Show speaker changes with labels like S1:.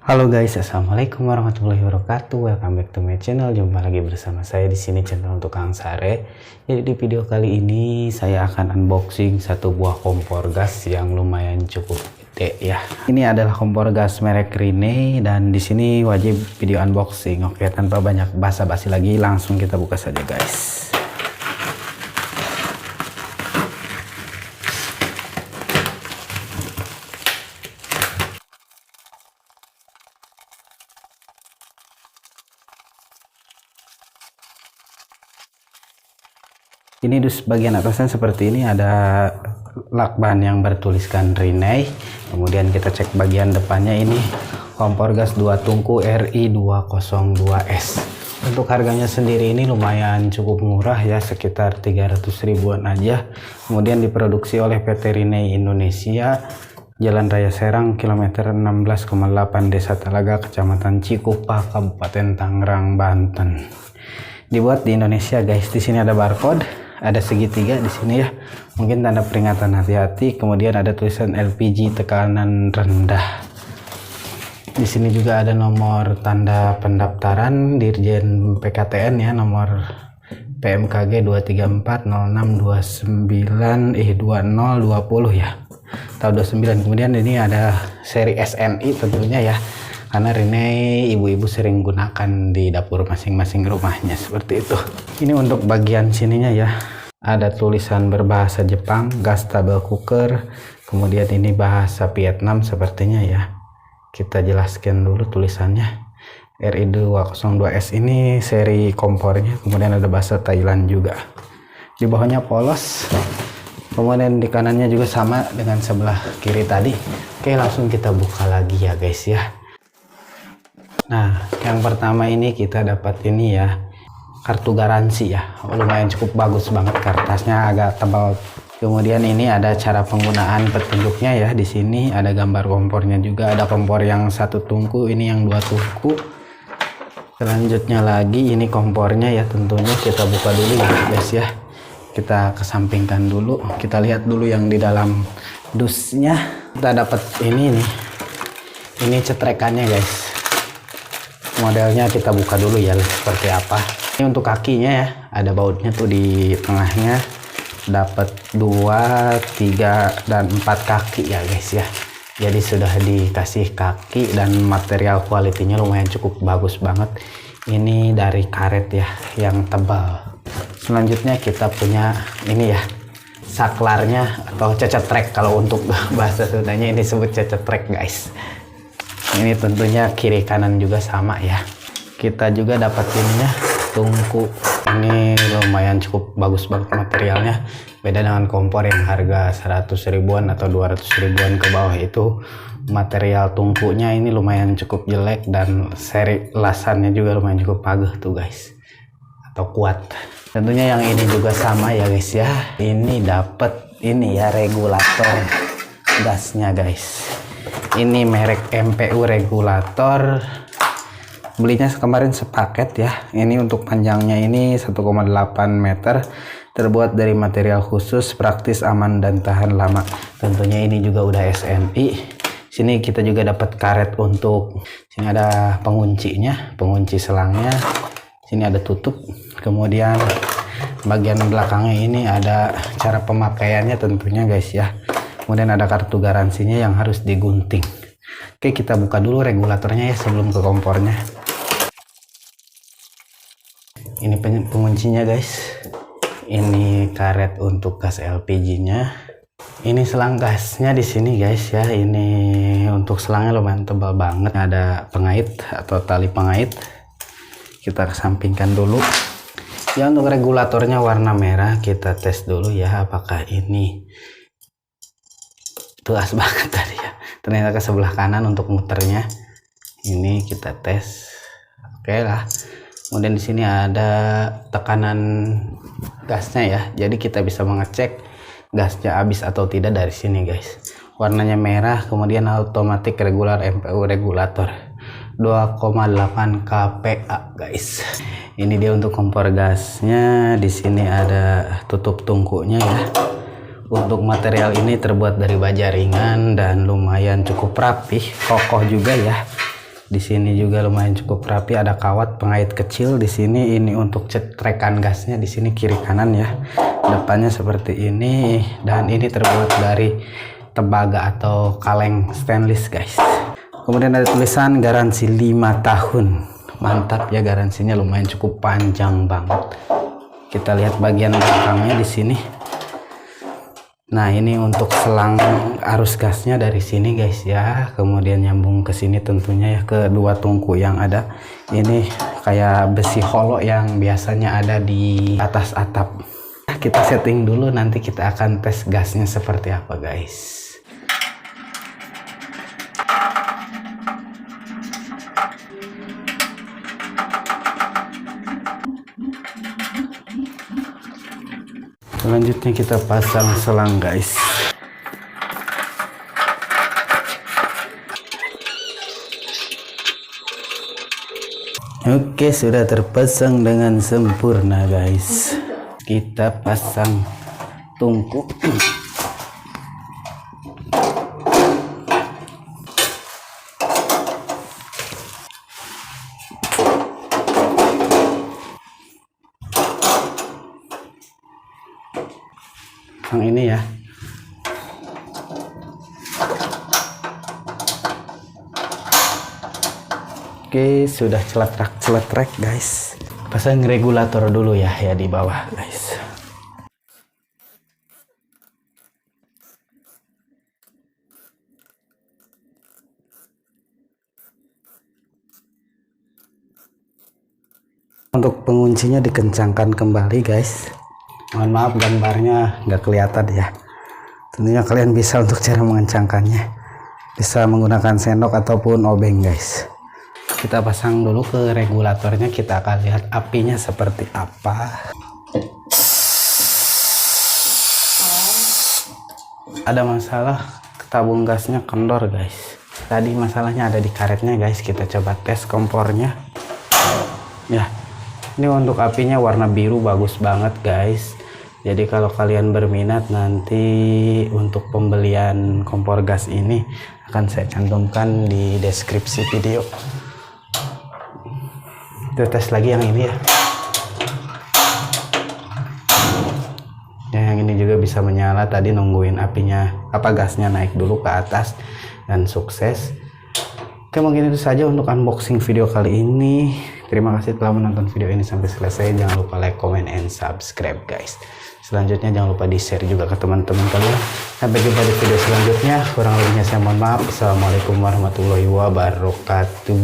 S1: Halo guys, assalamualaikum warahmatullahi wabarakatuh. Welcome back to my channel. Jumpa lagi bersama saya di sini, channel untuk Kang Sare. Jadi di video kali ini saya akan unboxing satu buah kompor gas yang lumayan cukup gede ya. Ini adalah kompor gas merek Rinnai dan di sini wajib video unboxing. Oke, tanpa banyak basa-basi lagi, langsung kita buka saja guys. Ini di bagian atasnya seperti ini, ada lakban yang bertuliskan Rinnai. Kemudian kita cek bagian depannya, ini kompor gas 2 tungku RI202S. Untuk harganya sendiri ini lumayan cukup murah ya, sekitar 300 ribuan aja. Kemudian diproduksi oleh PT Rinnai Indonesia, Jalan Raya Serang, kilometer 16,8, Desa Talaga, Kecamatan Cikupa, Kabupaten Tangerang, Banten. Dibuat di Indonesia guys. Di sini ada barcode, ada segitiga di sini ya, mungkin tanda peringatan hati-hati. Kemudian ada tulisan LPG tekanan rendah. Di sini juga ada nomor tanda pendaftaran Dirjen PKTN ya, nomor PMKG 2340629 2020 ya, tahun 29. Kemudian ini ada seri SNI tentunya ya, karena Rinnai ibu-ibu sering gunakan di dapur masing-masing rumahnya seperti itu. Ini untuk bagian sininya ya, ada tulisan berbahasa Jepang, gas table cooker. Kemudian ini bahasa Vietnam sepertinya ya. Kita jelaskan dulu tulisannya. RI202S ini seri kompornya. Kemudian ada bahasa Thailand juga. Di bawahnya polos. Kemudian di kanannya juga sama dengan sebelah kiri tadi. Oke, langsung kita buka lagi ya guys ya. Nah, yang pertama ini kita dapat ini ya, kartu garansi ya, lumayan cukup bagus banget, kertasnya agak tebal. Kemudian ini ada cara penggunaan petunjuknya ya, di sini ada gambar kompornya juga, ada kompor yang 1 tungku, ini yang 2 tungku. Selanjutnya lagi ini kompornya ya, tentunya kita buka dulu ya guys ya. Kita kesampingkan dulu, kita lihat dulu yang di dalam dusnya. Kita dapat ini nih, ini cetrekannya guys. Modelnya kita buka dulu ya seperti apa. Ini untuk kakinya ya, ada bautnya tuh di tengahnya, dapat 2, 3, dan 4 kaki ya guys ya. Jadi sudah dikasih kaki dan material kualitinya lumayan cukup bagus banget. Ini dari karet ya, yang tebal. Selanjutnya kita punya ini ya, saklarnya atau cecetrek kalau untuk bahasa Sundanya ini disebut cecetrek guys. Ini tentunya kiri kanan juga sama ya. Kita juga dapat ininya, tungku. Ini lumayan cukup bagus banget materialnya. Beda dengan kompor yang harga 100 ribuan atau 200 ribuan ke bawah, itu material tungkunya ini lumayan cukup jelek, dan seri lasannya juga lumayan cukup paguh tuh guys, atau kuat. Tentunya yang ini juga sama ya guys ya. Ini dapat ini ya, regulator gasnya guys. Ini merek MPU regulator, belinya kemarin sepaket ya. Ini untuk panjangnya ini 1,8 meter, terbuat dari material khusus, praktis, aman, dan tahan lama. Tentunya ini juga udah SNI. Sini kita juga dapat karet untuk, sini ada penguncinya, pengunci selangnya. Sini ada tutup. Kemudian bagian belakangnya ini ada cara pemakaiannya tentunya guys ya. Kemudian ada kartu garansinya yang harus digunting. Oke, kita buka dulu regulatornya ya sebelum ke kompornya. Ini penguncinya guys. Ini karet untuk gas LPG-nya. Ini selang gasnya di sini guys ya. Ini untuk selangnya lumayan tebal banget. Ada pengait atau tali pengait. Kita kesampingkan dulu. Ya, untuk regulatornya warna merah, kita tes dulu ya apakah ini tuas banget tadi ya. Ternyata ke sebelah kanan untuk muternya. Ini kita tes. Oke lah. Kemudian di sini ada tekanan gasnya ya. Jadi kita bisa mengecek gasnya habis atau tidak dari sini guys. Warnanya merah, kemudian automatic regular MPU regulator 2,8 kPa guys. Ini dia untuk kompor gasnya. Di sini ada tutup tungkunya ya. Untuk material ini terbuat dari baja ringan dan lumayan cukup rapih, kokoh juga ya. Di sini juga lumayan cukup rapi, ada kawat pengait kecil di sini. Ini untuk cetrekan gasnya di sini kiri kanan ya. Depannya seperti ini, dan ini terbuat dari tembaga atau kaleng stainless guys. Kemudian ada tulisan garansi 5 tahun. Mantap ya, garansinya lumayan cukup panjang banget. Kita lihat bagian belakangnya di sini. Nah, ini untuk selang arus gasnya dari sini guys ya. Kemudian nyambung ke sini tentunya ya, ke dua tungku yang ada. Ini kayak besi holo yang biasanya ada di atas atap. Kita setting dulu, nanti kita akan tes gasnya seperti apa guys. Selanjutnya kita pasang selang guys. Oke, sudah terpasang dengan sempurna guys. Kita pasang tungku. Yang ini ya. Oke, sudah celetrek guys. Pasang regulator dulu ya di bawah guys. Untuk penguncinya dikencangkan kembali guys. Mohon maaf gambarnya nggak kelihatan ya. Tentunya kalian bisa untuk cara mengencangkannya, bisa menggunakan sendok ataupun obeng guys. Kita pasang dulu ke regulatornya, kita akan lihat apinya seperti apa. Ada masalah, tabung gasnya kendor guys. Tadi masalahnya ada di karetnya guys. Kita coba tes kompornya ya. Ini untuk apinya warna biru, bagus banget guys. Jadi kalau kalian berminat nanti untuk pembelian kompor gas ini akan saya cantumkan di deskripsi video. Kita tes lagi yang ini ya. Yang ini juga bisa menyala, tadi nungguin apinya gasnya naik dulu ke atas dan sukses. Oke, mungkin itu saja untuk unboxing video kali ini. Terima kasih telah menonton video ini sampai selesai. Jangan lupa like, comment, and subscribe guys. Selanjutnya jangan lupa di share juga ke teman-teman kalian. Sampai jumpa di video selanjutnya. Kurang lebihnya saya mohon maaf. Assalamualaikum warahmatullahi wabarakatuh.